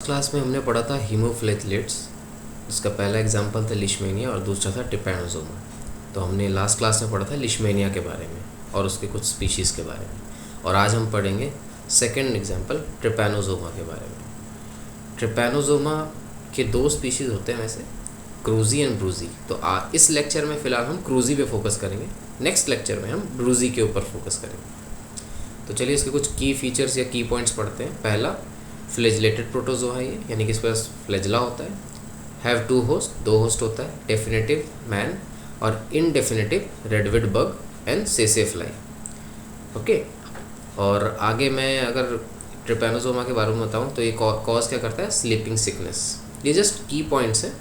Class में हमने पढ़ा था हीमोफ्लैचेलेट्स, इसका पहला एग्जाम्पल था लिशमेनिया और दूसरा था ट्रिपैनोसोमा। तो हमने लास्ट क्लास में पढ़ा था लिशमेनिया के बारे में और उसके कुछ स्पीशीज़ के बारे में, और आज हम पढ़ेंगे सेकंड एग्जाम्पल ट्रिपैनोसोमा के बारे में। ट्रिपैनोसोमा के दो स्पीशीज़ होते हैं वैसे, क्रूजी एंड ब्रूजी। तो इस लेक्चर में फ़िलहाल हम क्रूजी पे फोकस करेंगे, नेक्स्ट लेक्चर में हम ब्रूजी के ऊपर फोकस करेंगे। तो चलिए इसके कुछ की फीचर्स या की पॉइंट्स पढ़ते हैं। पहला, फ्लैजेलेटेड प्रोटोजोआ है ये, यानी कि इसके पास फ्लैजला होता है। हैव टू होस्ट, दो होस्ट होता है। डेफिनेटिव मैन और इनडेफिनेटिव रेडविड बग एंड सेसे फ्लाई। ओके, और आगे मैं अगर ट्रिपैनोसोमा के बारे में बताऊँ तो ये कॉज क्या करता है, स्लीपिंग सिकनेस। ये जस्ट की पॉइंट्स हैं,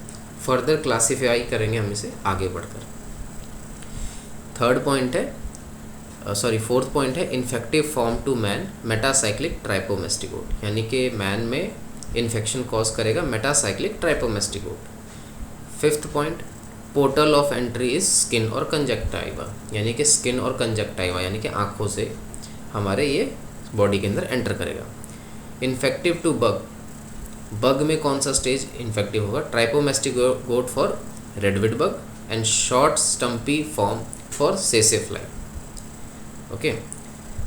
फर्दर क्लासीफाई करेंगे हम इसे आगे बढ़कर। फोर्थ पॉइंट है infective form to man metacyclic trypomastigote, यानी कि मैन में इन्फेक्शन कॉज करेगा metacyclic trypomastigote. Fifth point, portal of entry is skin और कंजक्टाइवा, यानी कि स्किन और कंजक्टाइवा यानी कि आँखों से हमारे ये बॉडी के अंदर एंटर करेगा। इन्फेक्टिव टू बग, बग में कौन सा स्टेज इन्फेक्टिव होगा, trypomastigote for reduviid bug and short stumpy form for सेसे फ्लाई। ओके,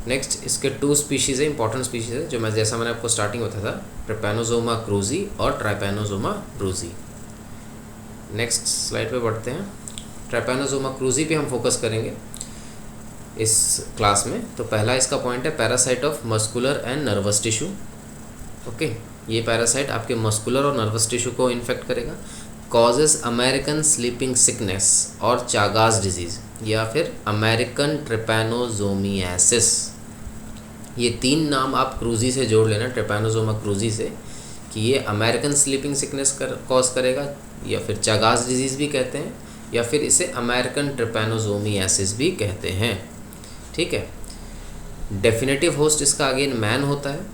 नेक्स्ट इसके टू स्पीशीज़ है, इंपॉर्टेंट स्पीशीज़ है, जो जैसा मैंने आपको स्टार्टिंग में बताया था, ट्रिपैनोसोमा क्रूजी और ट्राइपैनोसोमा ब्रूजी। नेक्स्ट स्लाइड पे बढ़ते हैं। ट्रिपैनोसोमा क्रूजी पे हम फोकस करेंगे इस क्लास में। तो पहला इसका पॉइंट है parasite of muscular and nervous tissue. Okay, ये पैरासाइट आपके मस्कुलर और नर्वस टिश्यू को इन्फेक्ट करेगा। कॉजेज अमेरिकन स्लीपिंग सिकनेस और चागास डिजीज़ या फिर अमेरिकन ट्रिपैनोसोमियासिस। ये तीन नाम आप क्रूजी से जोड़ लेना, ट्रिपैनोसोमा क्रूजी से, कि ये अमेरिकन स्लीपिंग सिकनेस कॉज करेगा, या फिर चागास डिजीज़ भी कहते हैं, या फिर इसे अमेरिकन ट्रिपैनोसोमियासिस भी कहते हैं। ठीक है, डेफिनेटिव होस्ट इसका अगेन मैन होता है।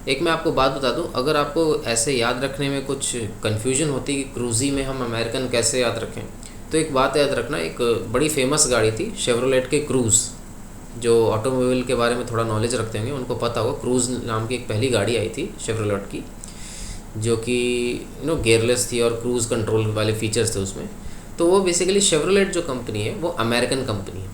एक मैं आपको बात बता दूं, अगर आपको ऐसे याद रखने में कुछ कन्फ्यूजन होती कि क्रूजी में हम अमेरिकन कैसे याद रखें, तो एक बात याद रखना, एक बड़ी फेमस गाड़ी थी शेवरोलेट के क्रूज़। जो ऑटोमोबाइल के बारे में थोड़ा नॉलेज रखते होंगे उनको पता होगा, क्रूज़ नाम की एक पहली गाड़ी आई थी शेवरोलेट की, जो कि गेयरलेस थी और क्रूज़ कंट्रोल वाले फीचर्स थे उसमें। तो वो बेसिकली शेवरोलेट जो कंपनी है वो अमेरिकन कंपनी है।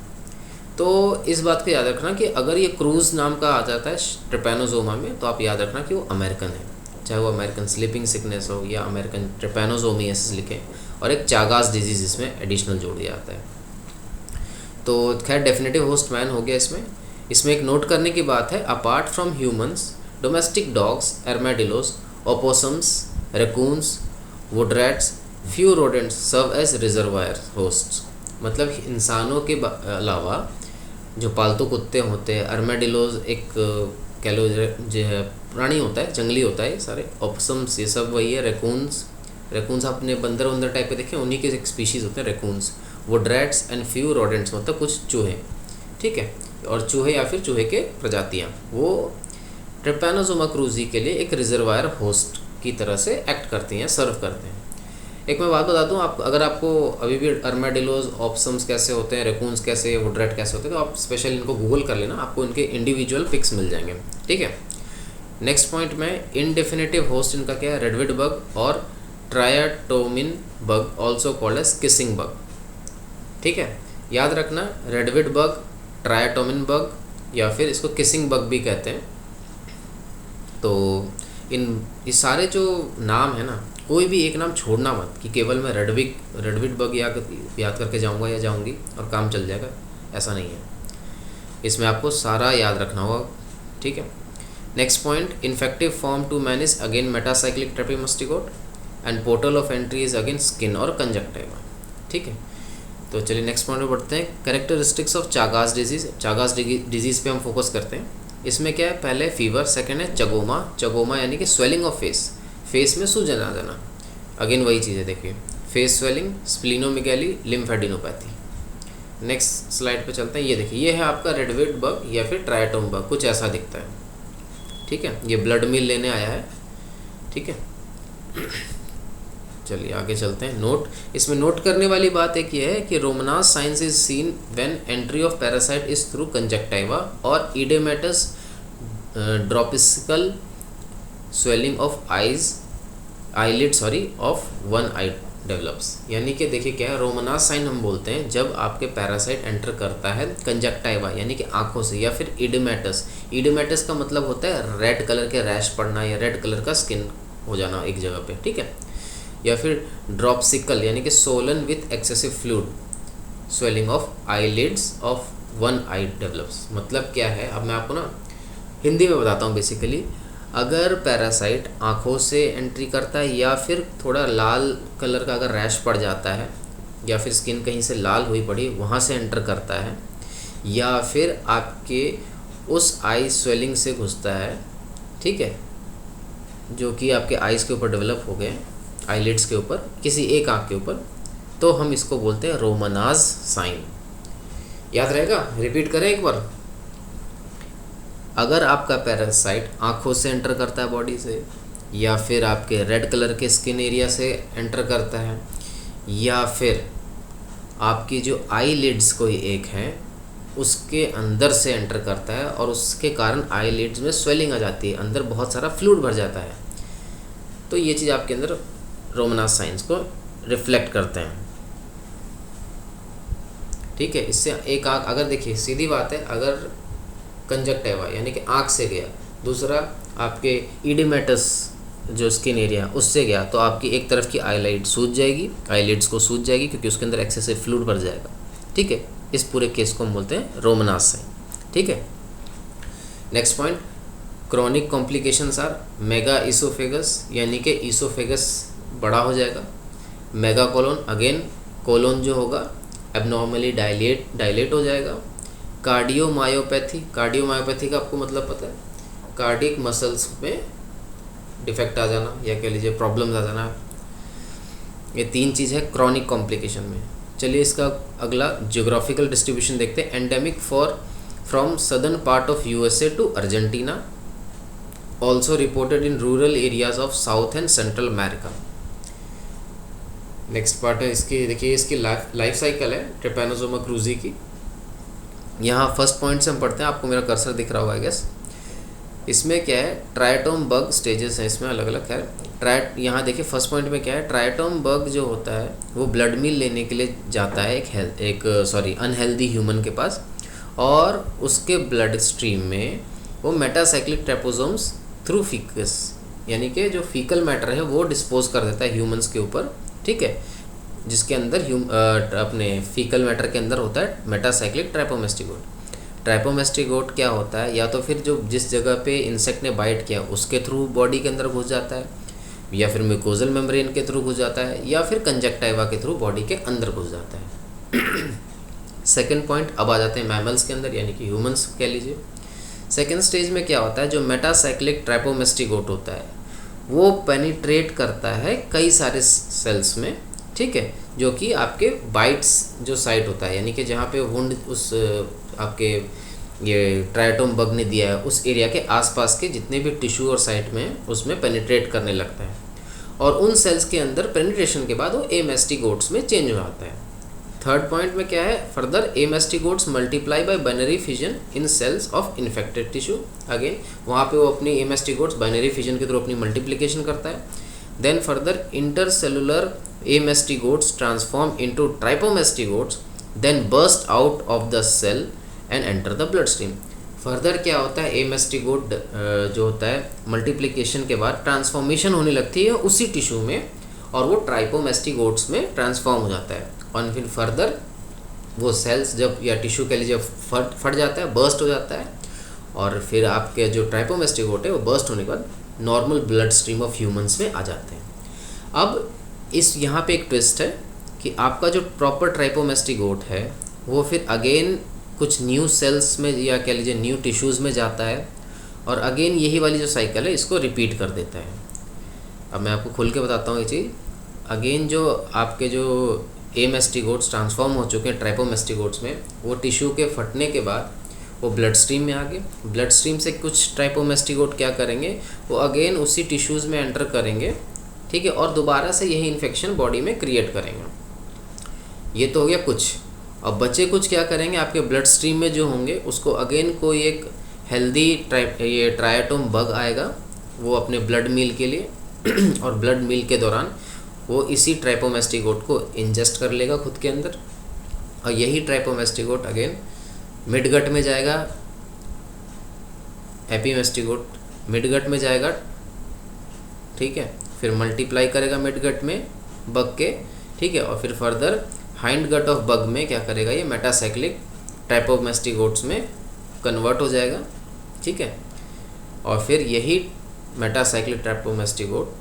तो इस बात को याद रखना कि अगर ये क्रूज़ नाम का आ जाता है ट्रिपैनोसोमा में, तो आप याद रखना कि वो अमेरिकन है, चाहे वो अमेरिकन स्लीपिंग सिकनेस हो या अमेरिकन ट्रिपैनोसोमियासिस लिखें, और एक चागास डिजीज़ इसमें एडिशनल जोड़ दिया जाता है। तो खैर डेफिनेटिव होस्ट मैन हो गया इसमें एक नोट करने की बात है, apart from humans, domestic dogs, armadillos, opossums, raccoons, wood rats, few rodents serve as reservoir hosts. मतलब इंसानों के अलावा जो पालतू कुत्ते होते हैं, अर्मेडिलोज एक कैलो जो है प्राणी होता है, जंगली होता है, सारे ऑप्सम्स ये सब वही है। रैकून्स आपने बंदर वंदर टाइप के देखे, उन्हीं के एक स्पीशीज़ होते हैं raccoons. Wood rats and few rodents, मतलब कुछ चूहे, ठीक है, और चूहे या फिर चूहे के प्रजातियाँ, वो ट्रिपैनोसोमा क्रूजी के लिए एक रिजर्वायर होस्ट की तरह से एक्ट करती हैं, सर्व करते हैं। एक मैं बात बता दूं, आप अगर आपको अभी भी अर्मेडिलोज, ऑप्सम्स कैसे होते हैं, रैकून्स कैसे, वुड रैट कैसे होते हैं, तो आप स्पेशल इनको गूगल कर लेना, आपको इनके इंडिविजुअल पिक्स मिल जाएंगे। ठीक है, नेक्स्ट पॉइंट में इनडेफिनेटिव होस्ट इनका क्या है, रेडविड बग और triatomine bug, also called as kissing bug. ठीक है, याद रखना, रेडविड बग, ट्रायाटोमिन बग या फिर इसको किसिंग बग भी कहते हैं। तो ये सारे जो नाम है ना, कोई भी एक नाम छोड़ना मत कि केवल मैं रेडविड बग याद करके जाऊंगा या जाऊंगी और काम चल जाएगा, ऐसा नहीं है। इसमें आपको सारा याद रखना होगा। ठीक है, next point, infective form to man is again metacyclic trypomastigote and portal of entry is again skin और कंजक्टिवा। ठीक है, तो चलिए नेक्स्ट पॉइंट में बढ़ते हैं, characteristics of Chagas disease. Chagas disease पे हम फोकस करते हैं। इसमें क्या है, पहले फीवर, सेकेंड है चगोमा यानी कि स्वेलिंग ऑफ फेस में सूजन आ जाना। अगेन वही चीज़ है, देखिए, face swelling, splenomegaly, lymphadenopathy. Next slide पे चलते हैं। ये देखिए, ये है आपका रेडविड बग या फिर ट्रायाटोम बग, कुछ ऐसा दिखता है। ठीक है, ये ब्लड मील लेने आया है। ठीक है, चलिए आगे चलते हैं। नोट, इसमें नोट करने वाली बात एक ये है कि रोमनास साइंस is seen when entry of parasite is through conjunctiva और oedematous dropsical swelling of eyes eyelid of one eye develops. यानी कि देखिए क्या है, रोमनास साइन हम बोलते हैं जब आपके पैरासाइट एंटर करता है कंजक्टाइवा यानी कि आंखों से, या फिर इडिमेटस। इडिमेटस का मतलब होता है रेड कलर के रैश पड़ना या रेड कलर का स्किन हो जाना एक जगह पे, ठीक है। या फिर ड्रॉपसिकल यानी कि Solan with excessive fluid swelling of eyelids of one eye develops. मतलब क्या है, अब मैं आपको ना हिंदी में बताता हूँ। बेसिकली अगर पैरासाइट आँखों से एंट्री करता है या फिर थोड़ा लाल कलर का अगर रैश पड़ जाता है या फिर स्किन कहीं से लाल हुई पड़ी वहाँ से एंटर करता है, या फिर आपके उस आई स्वेलिंग से घुसता है, ठीक है, जो कि आपके आइज़ के ऊपर डेवलप हो गए, आईलिड्स के ऊपर, किसी एक आँख के ऊपर, तो हम इसको बोलते हैं रोमनास साइन। याद रहेगा, रिपीट करें एक बार। अगर आपका पैरासाइट आँखों से एंटर करता है बॉडी से, या फिर आपके रेड कलर के स्किन एरिया से एंटर करता है, या फिर आपकी जो आई लिड्स कोई एक है उसके अंदर से एंटर करता है और उसके कारण आई लिड्स में स्वेलिंग आ जाती है, अंदर बहुत सारा फ्लूइड भर जाता है, तो ये चीज़ आपके अंदर रोमनास साइंस को रिफ्लेक्ट करते हैं, ठीक है। इससे एक आँख, अगर देखिए सीधी बात है, अगर कंजक्टिवा यानी कि आँख से गया, दूसरा आपके इडिमेटस जो स्किन एरिया उससे गया, तो आपकी एक तरफ की आईलाइड सूज जाएगी, आईलिड्स को सूज जाएगी क्योंकि उसके अंदर एक्सेसिव फ्लूइड भर जाएगा, ठीक है। इस पूरे केस को हम बोलते हैं रोमनास साइन, ठीक है। Next point, chronic complications are mega oesophagus यानी कि ईसोफेगस बड़ा हो जाएगा, मेगा कोलोन, अगेन कोलोन जो होगा एबनॉर्मली डायलेट हो जाएगा, कार्डियोमायोपैथी, कार्डियोमायोपैथी का आपको मतलब पता है, कार्डियक मसल्स में डिफेक्ट आ जाना या कह लीजिए प्रॉब्लम्स आ जाना, ये तीन चीज़ है क्रॉनिक कॉम्प्लिकेशन में। चलिए इसका अगला ज्योग्राफिकल डिस्ट्रीब्यूशन देखते हैं। Endemic from southern part of USA to Argentina, also reported in rural areas of south and central America. Next part है इसकी, देखिए इसकी लाइफ साइकिल है ट्रिपैनोसोमा क्रूजी की। यहाँ फर्स्ट पॉइंट से हम पढ़ते हैं, आपको मेरा कर्सर दिख रहा होगा आई गेस। इसमें क्या है, ट्राइटोम बग स्टेजेस हैं इसमें अलग अलग है। यहाँ देखिए फर्स्ट पॉइंट में क्या है, ट्राइटोम बग जो होता है वो ब्लड मील लेने के लिए जाता है एक अनहेल्दी ह्यूमन के पास, और उसके ब्लड स्ट्रीम में वो मेटासाइक्लिक ट्राइपोसोम्स थ्रू फीकस यानी कि जो फीकल मैटर है वो डिस्पोज कर देता है ह्यूमंस के ऊपर, ठीक है, जिसके अंदर अपने फीकल मैटर के अंदर होता है मेटासाइक्लिक ट्राइपोमेस्टिगोट। ट्राइपोमेस्टिगोट क्या होता है, या तो फिर जो जिस जगह पे इंसेक्ट ने बाइट किया उसके थ्रू बॉडी के अंदर घुस जाता है, या फिर म्यूकोजल मेम्ब्रेन के थ्रू घुस जाता है, या फिर कंजक्टाइवा के थ्रू बॉडी के अंदर घुस जाता है। सेकेंड पॉइंट, अब आ जाते हैं मैमल्स के अंदर यानी कि ह्यूमंस कह लीजिए। सेकेंड स्टेज में क्या होता है, जो मेटासाइक्लिक ट्राइपोमेस्टिगोट होता है वो पेनिट्रेट करता है कई सारे सेल्स में, ठीक है, जो कि आपके बाइट्स जो साइट होता है यानी कि जहाँ पे वुंड उस आपके ये ट्राइटोम बग ने दिया है उस एरिया के आसपास के जितने भी टिश्यू और साइट में उसमें पेनिट्रेट करने लगता है, और उन सेल्स के अंदर पेनिट्रेशन के बाद वो एमेस्टिगोट्स में चेंज हो जाता है। थर्ड पॉइंट में क्या है, further amastigotes multiply by binary fission in cells of infected tissue. Again वहाँ पे वो अपनी एमेस्टिगोट्स बाइनरी फिजन के थ्रू अपनी मल्टीप्लिकेशन करता है। Then further intercellular amastigotes transform into trypomastigotes, then burst out of the cell and enter the blood stream. Further क्या होता है, एमेस्टिगोट जो होता है मल्टीप्लिकेशन के बाद ट्रांसफॉर्मेशन होने लगती है उसी टिश्यू में, और वो ट्राइपोमेस्टिगोट्स में ट्रांसफॉर्म हो जाता है, और फिर फर्दर वो सेल्स जब या टिश्यू के लिए जब फट जाता है, बर्स्ट हो जाता है, और फिर आपके जो ट्राइपोमेस्टिगोट है वो बर्स्ट होने के बाद normal blood stream of humans में आ जाते हैं। अब इस यहाँ पे एक ट्विस्ट है कि आपका जो प्रॉपर ट्राइपोमेस्टिगोट है वो फिर अगेन कुछ न्यू सेल्स में या कह लीजिए न्यू टिश्यूज़ में जाता है, और अगेन यही वाली जो साइकिल है इसको रिपीट कर देता है। अब मैं आपको खुल के बताता हूँ ये चीज़। अगेन जो आपके जो एमेस्टिगोट्स ट्रांसफॉर्म हो चुके हैं ट्राइपोमेस्टिगोट्स में, वो टिश्यू के फटने के बाद वो ब्लड स्ट्रीम में आ गए। ब्लड स्ट्रीम से कुछ ट्राइपोमेस्टिगोट क्या करेंगे, वो अगेन उसी टिश्यूज़ में एंटर करेंगे, ठीक है, और दोबारा से यही इन्फेक्शन बॉडी में क्रिएट करेंगे। ये तो हो गया कुछ। अब बचे कुछ क्या करेंगे, आपके ब्लड स्ट्रीम में जो होंगे उसको अगेन कोई एक हेल्दी ट्राइटोम बग आएगा वो अपने ब्लड मील के लिए और ब्लड मील के दौरान वो इसी ट्राइपोमेस्टिगोट को इंजेस्ट कर लेगा खुद के अंदर, और यही ट्राइपोमेस्टिगोट अगेन मिडगट में जाएगा, एपीमेस्टिगोट मिडगट में जाएगा, ठीक है, फिर मल्टीप्लाई करेगा मिडगट में बग के, ठीक है, और फिर further hind gut of bug में क्या करेगा, ये मेटासाइक्लिक ट्राइपोमेस्टिगोट्स में कन्वर्ट हो जाएगा, ठीक है, और फिर यही मेटासाइक्लिक ट्राइपोमेस्टिगोट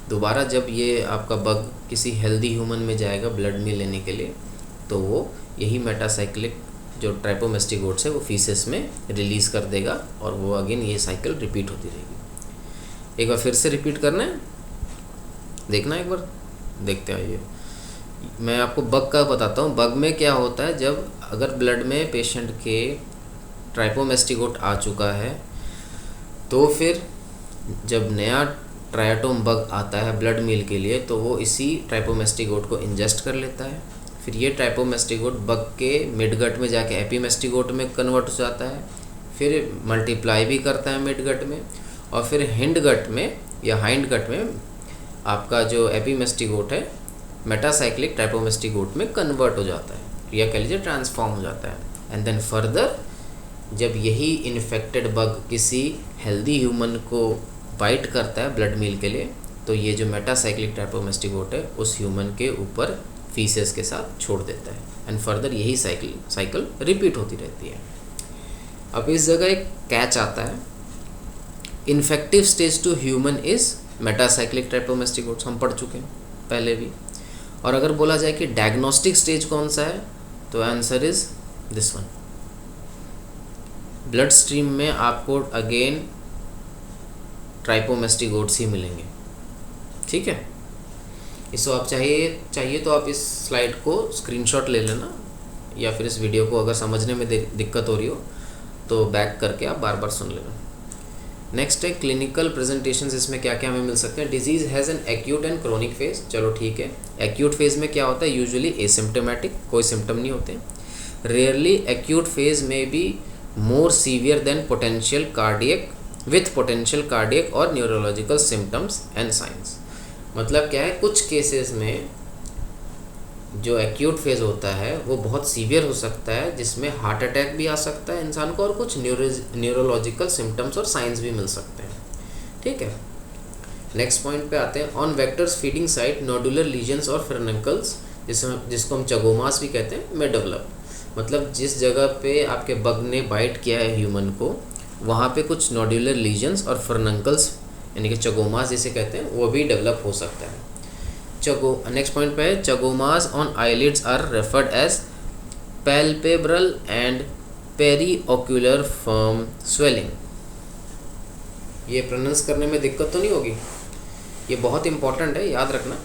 दोबारा जब ये आपका बग किसी हेल्दी ह्यूमन में जाएगा ब्लड में लेने के लिए, तो वो यही मेटासाइक्लिक जो ट्राइपोमेस्टिगोट्स है वो फीसेस में रिलीज़ कर देगा, और वो अगेन ये साइकिल रिपीट होती रहेगी। एक बार फिर से रिपीट करना है, देखना एक बार, देखते आइए। मैं आपको बग का बताता हूँ। बग में क्या होता है, जब अगर ब्लड में पेशेंट के ट्राइपोमेस्टिगोट आ चुका है, तो फिर जब नया ट्रायटोम बग आता है ब्लड मील के लिए, तो वो इसी ट्राइपोमेस्टिगोट को इंजेस्ट कर लेता है। फिर ये ट्राइपोमेस्टिगोट बग के मिडगट में जाके एपीमेस्टिगोट में कन्वर्ट हो जाता है, फिर मल्टीप्लाई भी करता है मिडगट में, और फिर हिंड गट में या हाइंड गट में आपका जो एपीमेस्टिगोट है मेटासाइक्लिक ट्राइपोमेस्टिगोट में कन्वर्ट हो जाता है, या कह लीजिए ट्रांसफॉर्म हो जाता है। एंड देन फर्दर जब यही इन्फेक्टेड बग किसी हेल्दी ह्यूमन को बाइट करता है ब्लड मील के लिए, तो ये जो मेटासाइक्लिक ट्राइपोमेस्टिगोट है उस ह्यूमन के ऊपर फीसेस के साथ छोड़ देता है, एंड फर्दर यही साइकिल रिपीट होती रहती है। अब इस जगह एक कैच आता है, infective stage to human is metacyclic trypomastigotes, हम पढ़ चुके हैं पहले भी। और अगर बोला जाए कि डायग्नोस्टिक स्टेज कौन सा है, तो answer is this one. Blood stream में आपको अगेन ट्राइपोमेस्टिगोट्स ही मिलेंगे, ठीक है। इसको आप चाहिए तो आप इस स्लाइड को स्क्रीनशॉट ले लेना, या फिर इस वीडियो को अगर समझने में दिक्कत हो रही हो तो बैक करके आप बार बार सुन लेना। नेक्स्ट है क्लिनिकल प्रेजेंटेशंस, इसमें क्या क्या हमें मिल सकते हैं। Disease has an acute and chronic phase, चलो ठीक है। एक्यूट फेज में क्या होता है, यूजुअली एसिम्टोमेटिक, कोई सिम्टम नहीं होते। रेयरली एक्यूट फेज में be more severe than potential cardiac with potential cardiac और न्यूरोलॉजिकल सिम्टम्स एंड साइंस। मतलब क्या है, कुछ केसेस में जो एक्यूट फेज होता है वो बहुत सीवियर हो सकता है, जिसमें हार्ट अटैक भी आ सकता है इंसान को, और कुछ न्यूरोलॉजिकल सिम्टम्स और साइंस भी मिल सकते हैं, ठीक है। नेक्स्ट पॉइंट पे आते हैं। On vectors feeding site nodular lesions और फ्रेनकल्स, जिसको हम चगोमास भी कहते हैं, में डेवलप। मतलब जिस जगह पे आपके बग ने बाइट किया है ह्यूमन को, वहाँ पे कुछ नोडुलर लीजन्स और फ्रेनकल्स यानी कि चगोमास जिसे कहते हैं वो भी डेवलप हो सकता है। नेक्स्ट पॉइंट पे है, chagomas on eyelids are referred as palpebral and periocular firm swelling. ये प्रोनाउंस करने में दिक्कत तो नहीं होगी, ये बहुत इंपॉर्टेंट है, याद रखना।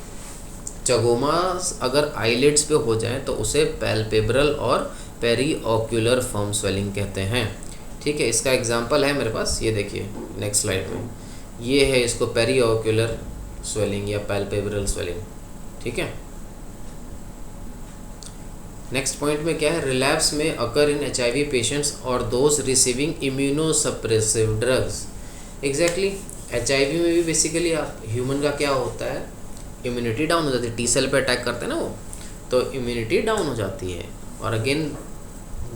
चगोमास अगर आईलिड्स पे हो जाए तो उसे पैल्पेब्रल और पेरीओक्यूलर फर्म स्वेलिंग कहते हैं, ठीक है। इसका एग्जांपल है मेरे पास, ये देखिए नेक्स्ट स्लाइड में, ये है इसको पेरीओक्यूलर स्वेलिंग या पैल्पेब्रल स्वेलिंग, ठीक है। नेक्स्ट पॉइंट में क्या है, रिलैप्स में अकर इन HIV पेशेंट्स और those receiving immunosuppressive drugs. Exactly HIV में भी बेसिकली ह्यूमन का क्या होता है, इम्यूनिटी डाउन हो जाती है, T सेल पे अटैक करते हैं ना वो, तो इम्यूनिटी डाउन हो जाती है, और अगेन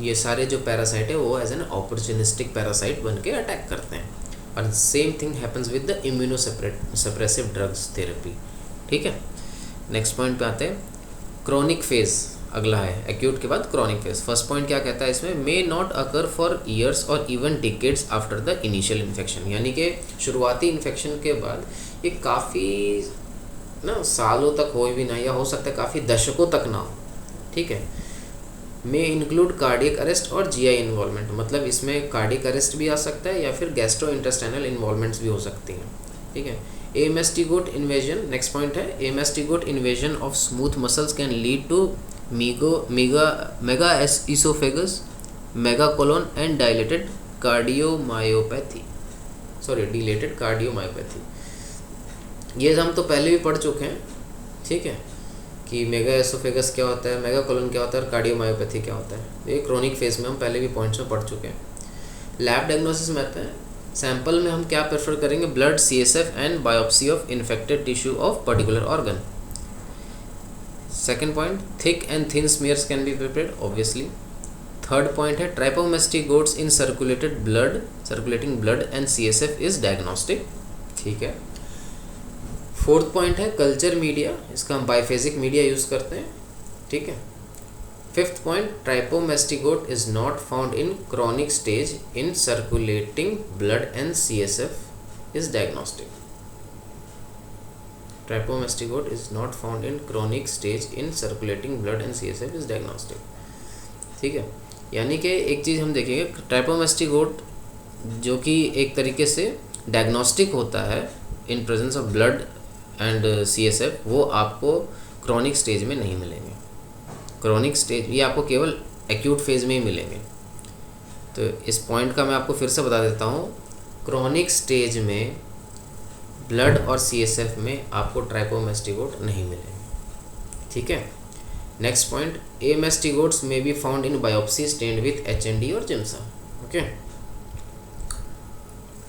ये सारे जो पैरासाइट है वो एज एन अपॉर्चुनिस्टिक पैरासाइट बन के अटैक करते हैं, और same thing happens with the immunosuppressive drugs therapy, ठीक है। नेक्स्ट पॉइंट पे आते हैं, क्रोनिक फेज अगला है, एक्यूट के बाद क्रोनिक फेज। फर्स्ट पॉइंट क्या कहता है इसमें, may not occur for years और even decades after the initial infection, यानी कि शुरुआती इन्फेक्शन के बाद ये काफ़ी ना सालों तक हो भी ना, या हो सकता है काफ़ी दशकों तक ना हो, ठीक है। मे इंक्लूड कार्डियक अरेस्ट और GI इन्वॉल्वमेंट, मतलब इसमें कार्डियक अरेस्ट भी आ सकता है या फिर गैस्ट्रो इंटेस्टाइनल इन्वॉल्वमेंट्स भी हो सकती हैं, ठीक है। एमेस्टिगोट इन्वेजन, नेक्स्ट पॉइंट है, amastigote invasion of smooth muscles can lead to mega oesophagus, mega colon and dilated cardiomyopathy, dilated cardiomyopathy. ये हम तो पहले भी पढ़ चुके हैं, ठीक है, कि मेगा एसोफेगस क्या होता है, मेगा कोलन क्या होता है और कार्डियोमायोपैथी क्या होता है। ये क्रोनिक फेज में हम पहले भी पॉइंट्स में पढ़ चुके हैं। लैब डायग्नोसिस में आते हैं, सैंपल में हम क्या प्रेफर करेंगे, blood, CSF and biopsy of infected tissue of particular organ. Second point, thick and thin smears can be prepared obviously. Third point है trypomastigotes in circulating blood and CSF is diagnostic, ठीक है। Fourth point है culture media, इसका हम biphasic media use करते हैं, ठीक है। Fifth point, trypomastigote is not found in chronic stage in circulating blood and CSF is diagnostic. Trypomastigote is not found in chronic stage in circulating blood and CSF is diagnostic, ठीक है। यानी कि एक चीज़ हम देखेंगे, ट्राइपोमेस्टिगोट जो कि एक तरीके से डायग्नोस्टिक होता है in presence of blood and CSF, वो आपको क्रॉनिक स्टेज में नहीं मिलेंगे। क्रॉनिक स्टेज ये आपको केवल एक्यूट फेज में ही मिलेंगे। तो इस पॉइंट का मैं आपको फिर से बता देता हूँ, क्रॉनिक स्टेज में ब्लड और CSF में आपको ट्राइपोमेस्टिगोट नहीं मिलेंगे, ठीक है। नेक्स्ट पॉइंट, एमेस्टिगोट्स में be found in biopsy stained with HND और जिम्सा, ओके।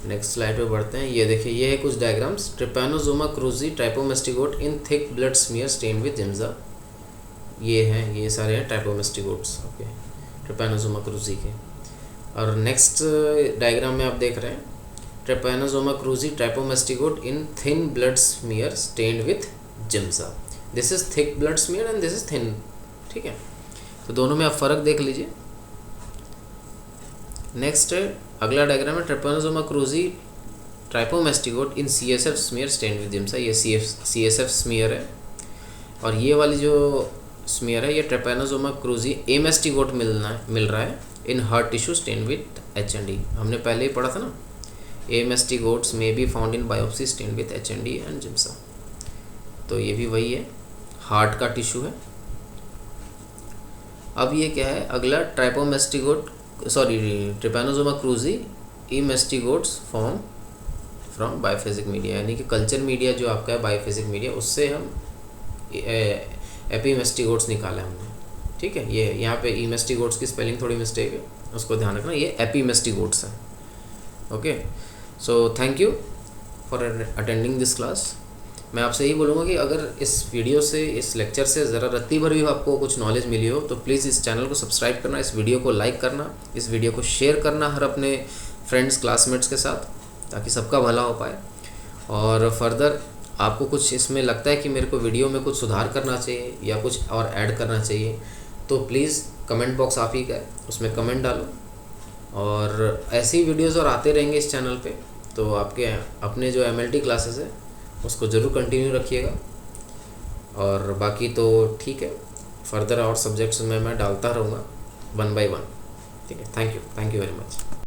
नेक्स्ट स्लाइड पे बढ़ते हैं। ये देखिए, ये है कुछ diagrams. Trypanosoma cruzi trypomastigote in thick blood smear stained with Giemsa, ये हैं, ये सारे हैं ट्राइपोमेस्टिगोट्स, ओके, ट्रिपैनोसोमा क्रूजी के। और नेक्स्ट डायग्राम में आप देख रहे हैं Trypanosoma cruzi trypomastigote in thin blood smear stained with Giemsa. This is thick blood smear and this is thin, ठीक है। तो दोनों में आप फ़र्क देख लीजिए। नेक्स्ट अगला डायग्राम है Trypanosoma cruzi trypomastigote in CSF smear stained with Giemsa. ये CSF स्मीयर है, और ये वाली जो स्मीयर है ये ट्रिपैनोसोमा क्रूजी एमेस्टिगोट मिल रहा है in heart tissue stained with HND। हमने पहले ही पढ़ा था ना, एमेस्टिगोट्स में be found in biopsy stained with HND and Giemsa. तो ये भी वही है, हार्ट का टिश्यू है। अब ये क्या है अगला, Trypanosoma cruzi amastigotes form from biphasic media, यानी कि कल्चर मीडिया जो आपका है बायोफिजिक मीडिया, उससे हम एपीमेस्टिगोट्स निकाला हमने, ठीक है। ये यहाँ पे इमेस्टिगोट्स की स्पेलिंग थोड़ी मिस्टेक है, उसको ध्यान रखना, ये एपीमेस्टिगोट्स है, okay. So thank you for attending this class. मैं आपसे यही बोलूँगा कि अगर इस वीडियो से, इस लेक्चर से ज़रा रत्ती भर भी आपको कुछ नॉलेज मिली हो तो प्लीज़ इस चैनल को सब्सक्राइब करना, इस वीडियो को लाइक करना, इस वीडियो को शेयर करना हर अपने फ्रेंड्स, क्लासमेट्स के साथ, ताकि सबका भला हो पाए। और फर्दर आपको कुछ इसमें लगता है कि मेरे को वीडियो में कुछ सुधार करना चाहिए या कुछ और ऐड करना चाहिए, तो प्लीज़ कमेंट बॉक्स आप ही का है, उसमें कमेंट डालो। और ऐसी वीडियोज़ और आते रहेंगे इस चैनल पे, तो आपके अपने जो MLT क्लासेस है उसको ज़रूर कंटिन्यू रखिएगा। और बाकी तो ठीक है, फर्दर और सब्जेक्ट्स में मैं डालता रहूँगा 1 by 1, ठीक है। Thank you very much.